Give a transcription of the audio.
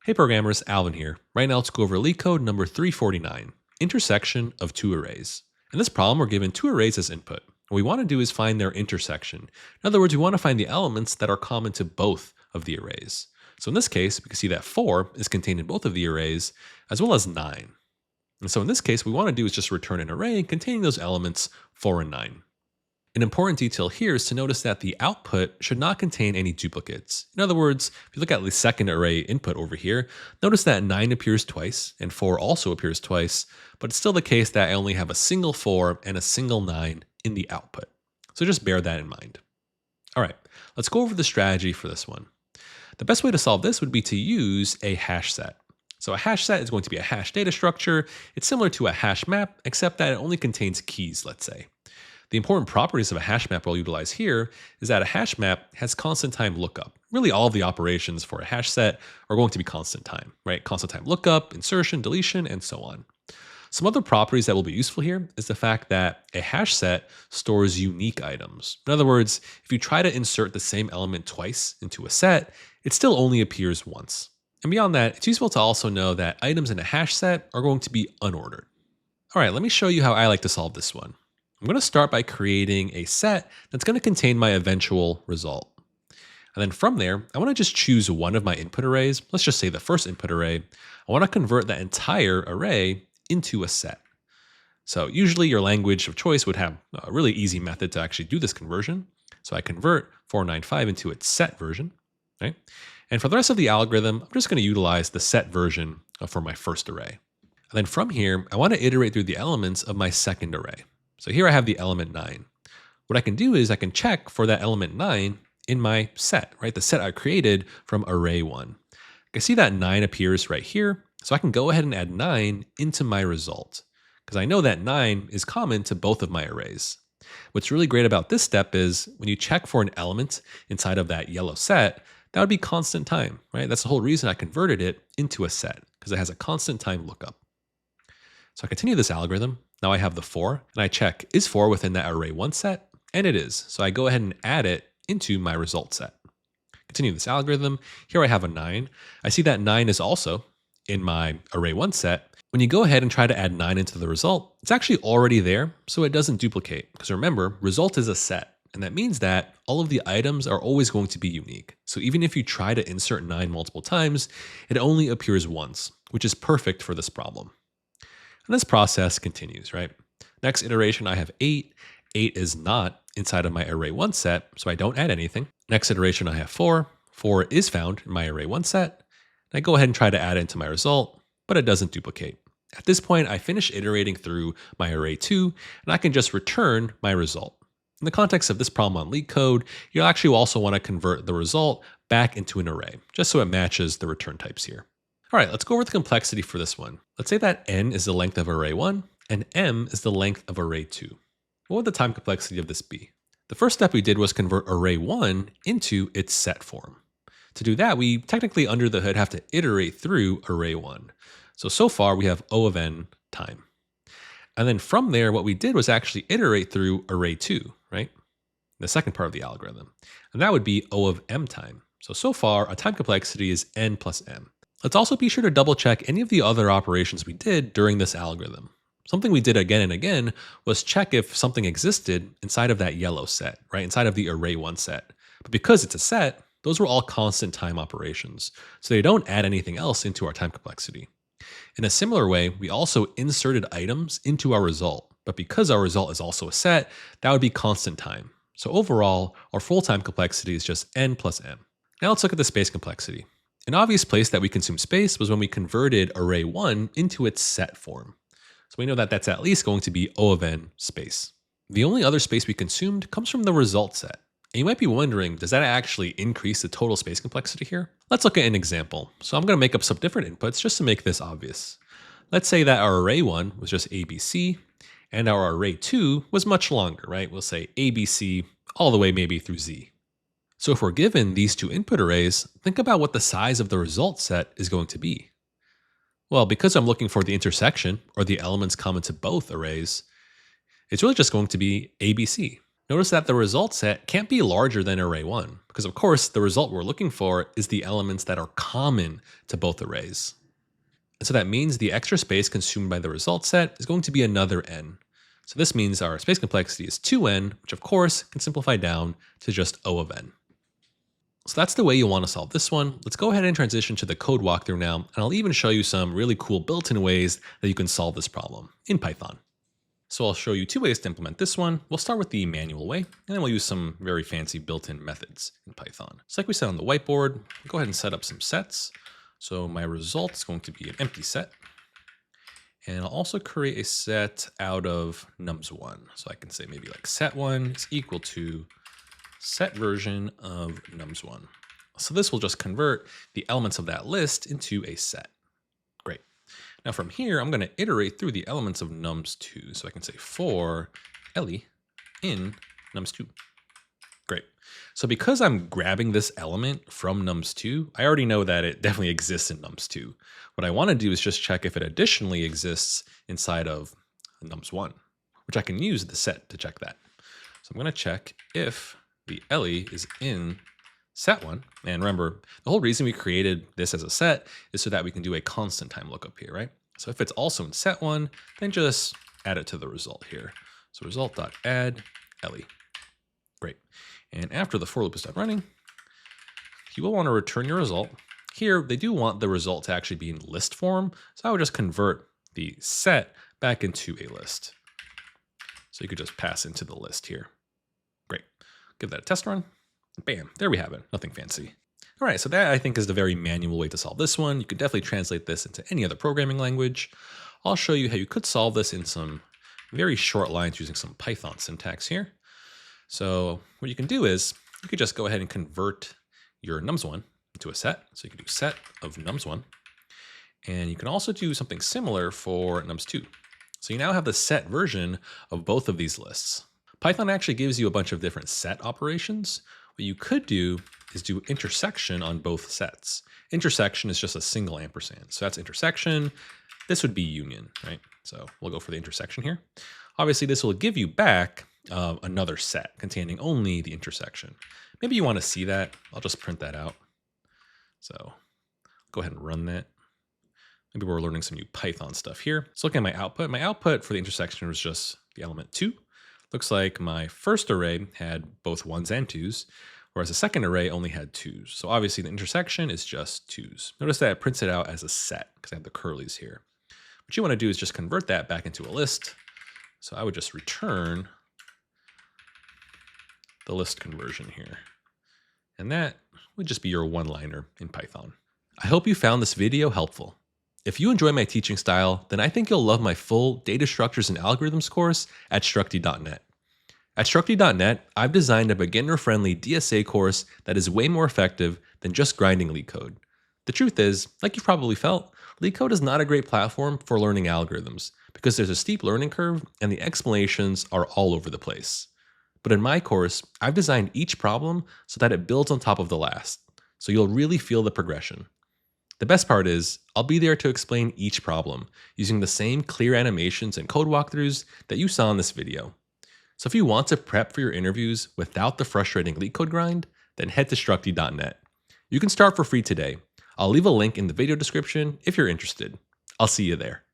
Hey programmers, Alvin here. Right now let's go over LeetCode number 349, intersection of two arrays. In this problem, we're given two arrays as input. What we want to do is find their intersection. In other words, we want to find the elements that are common to both of the arrays. So in this case, we can see that 4 is contained in both of the arrays, as well as 9. And so in this case, what we want to do is just return an array containing those elements 4 and 9. An important detail here is to notice that the output should not contain any duplicates. In other words, if you look at the second array input over here, notice that 9 appears twice and 4 also appears twice, but it's still the case that I only have a single 4 and a single 9 in the output. So just bear that in mind. All right, let's go over the strategy for this one. The best way to solve this would be to use a hash set. So a hash set is going to be a hash data structure. It's similar to a hash map, except that it only contains keys, let's say. The important properties of a hash map we'll utilize here is that a hash map has constant time lookup. Really all of the operations for a hash set are going to be constant time, right? Constant time lookup, insertion, deletion, and so on. Some other properties that will be useful here is the fact that a hash set stores unique items. In other words, if you try to insert the same element twice into a set, it still only appears once. And beyond that, it's useful to also know that items in a hash set are going to be unordered. All right, let me show you how I like to solve this one. I'm going to start by creating a set that's going to contain my eventual result. And then from there, I want to just choose one of my input arrays. Let's just say the first input array. I want to convert that entire array into a set. So usually your language of choice would have a really easy method to actually do this conversion. So I convert 495 into its set version, right? And for the rest of the algorithm, I'm just going to utilize the set version for my first array. And then from here, I want to iterate through the elements of my second array. So here I have the element 9. What I can do is I can check for that element 9 in my set, right? The set I created from array 1. I can see that 9 appears right here. So I can go ahead and add 9 into my result because I know that 9 is common to both of my arrays. What's really great about this step is when you check for an element inside of that yellow set, that would be constant time, right? That's the whole reason I converted it into a set because it has a constant time lookup. So I continue this algorithm. Now I have the 4 and I check, is 4 within that array 1 set? And it is. So I go ahead and add it into my result set. Continue this algorithm. Here I have a 9. I see that 9 is also in my array 1 set. When you go ahead and try to add 9 into the result, it's actually already there, so it doesn't duplicate. Because remember, result is a set. And that means that all of the items are always going to be unique. So even if you try to insert 9 multiple times, it only appears once, which is perfect for this problem. And this process continues, right? Next iteration, I have 8. 8 is not inside of my array 1 set, so I don't add anything. Next iteration, I have 4. 4 is found in my array 1 set. And I go ahead and try to add it into my result, but it doesn't duplicate. At this point, I finish iterating through my array 2, and I can just return my result. In the context of this problem on LeetCode, you'll actually also want to convert the result back into an array, just so it matches the return types here. All right, let's go over the complexity for this one. Let's say that n is the length of array 1 and m is the length of array 2. What would the time complexity of this be? The first step we did was convert array 1 into its set form. To do that, we technically under the hood have to iterate through array 1. So far we have O of n time. And then from there, what we did was actually iterate through array 2, right? The second part of the algorithm. And that would be O of m time. So far, our time complexity is n plus m. Let's also be sure to double check any of the other operations we did during this algorithm. Something we did again and again was check if something existed inside of that yellow set, right? Inside of the array 1 set. But because it's a set, those were all constant time operations. So they don't add anything else into our time complexity. In a similar way, we also inserted items into our result. But because our result is also a set, that would be constant time. So overall, our full time complexity is just n plus m. Now let's look at the space complexity. An obvious place that we consumed space was when we converted array 1 into its set form. So we know that that's at least going to be O of n space. The only other space we consumed comes from the result set. And you might be wondering, does that actually increase the total space complexity here? Let's look at an example. So I'm going to make up some different inputs just to make this obvious. Let's say that our array 1 was just ABC and our array 2 was much longer, right? We'll say ABC all the way maybe through Z. So if we're given these two input arrays, think about what the size of the result set is going to be. Well, because I'm looking for the intersection or the elements common to both arrays, it's really just going to be ABC. Notice that the result set can't be larger than array 1, because of course the result we're looking for is the elements that are common to both arrays. And so that means the extra space consumed by the result set is going to be another n. So this means our space complexity is 2n, which of course can simplify down to just O of n. So that's the way you want to solve this one. Let's go ahead and transition to the code walkthrough now, and I'll even show you some really cool built-in ways that you can solve this problem in Python. So I'll show you 2 ways to implement this one. We'll start with the manual way, and then we'll use some very fancy built-in methods in Python. So like we said on the whiteboard, we'll go ahead and set up some sets. So my result is going to be an empty set. And I'll also create a set out of nums1. So I can say maybe like set1 is equal to set version of nums1. So this will just convert the elements of that list into a set. Great. Now from here, I'm going to iterate through the elements of nums2. So I can say for Ellie in nums2. Great. So because I'm grabbing this element from nums2, I already know that it definitely exists in nums2. What I want to do is just check if it additionally exists inside of nums1, which I can use the set to check that. So I'm going to check if the Ellie is in set1. And remember, the whole reason we created this as a set is so that we can do a constant time lookup here, right? So if it's also in set1, then just add it to the result here. So result.add Ellie. Great. And after the for loop is done running, you will want to return your result. Here, they do want the result to actually be in list form. So I would just convert the set back into a list. So you could just pass into the list here. Great. Give that a test run. Bam, there we have it. Nothing fancy. All right, so that I think is the very manual way to solve this one. You could definitely translate this into any other programming language. I'll show you how you could solve this in some very short lines using some Python syntax here. So what you can do is you could just go ahead and convert your nums1 into a set. So you can do set of nums1. And you can also do something similar for nums2. So you now have the set version of both of these lists. Python actually gives you a bunch of different set operations. What you could do is do intersection on both sets. Intersection is just a single ampersand. So that's intersection. This would be union, right? So we'll go for the intersection here. Obviously, this will give you back another set containing only the intersection. Maybe you want to see that. I'll just print that out. So go ahead and run that. Maybe we're learning some new Python stuff here. So looking at my output for the intersection was just the element 2. Looks like my first array had both 1s and 2s, whereas the second array only had 2s. So obviously the intersection is just 2s. Notice that it prints it out as a set because I have the curlies here. What you want to do is just convert that back into a list. So I would just return the list conversion here. And that would just be your one-liner in Python. I hope you found this video helpful. If you enjoy my teaching style, then I think you'll love my full Data Structures and Algorithms course at Structy.net. At Structy.net, I've designed a beginner-friendly DSA course that is way more effective than just grinding LeetCode. The truth is, like you've probably felt, LeetCode is not a great platform for learning algorithms because there's a steep learning curve and the explanations are all over the place. But in my course, I've designed each problem so that it builds on top of the last, so you'll really feel the progression. The best part is, I'll be there to explain each problem using the same clear animations and code walkthroughs that you saw in this video. So if you want to prep for your interviews without the frustrating LeetCode grind, then head to Structy.net. You can start for free today. I'll leave a link in the video description if you're interested. I'll see you there.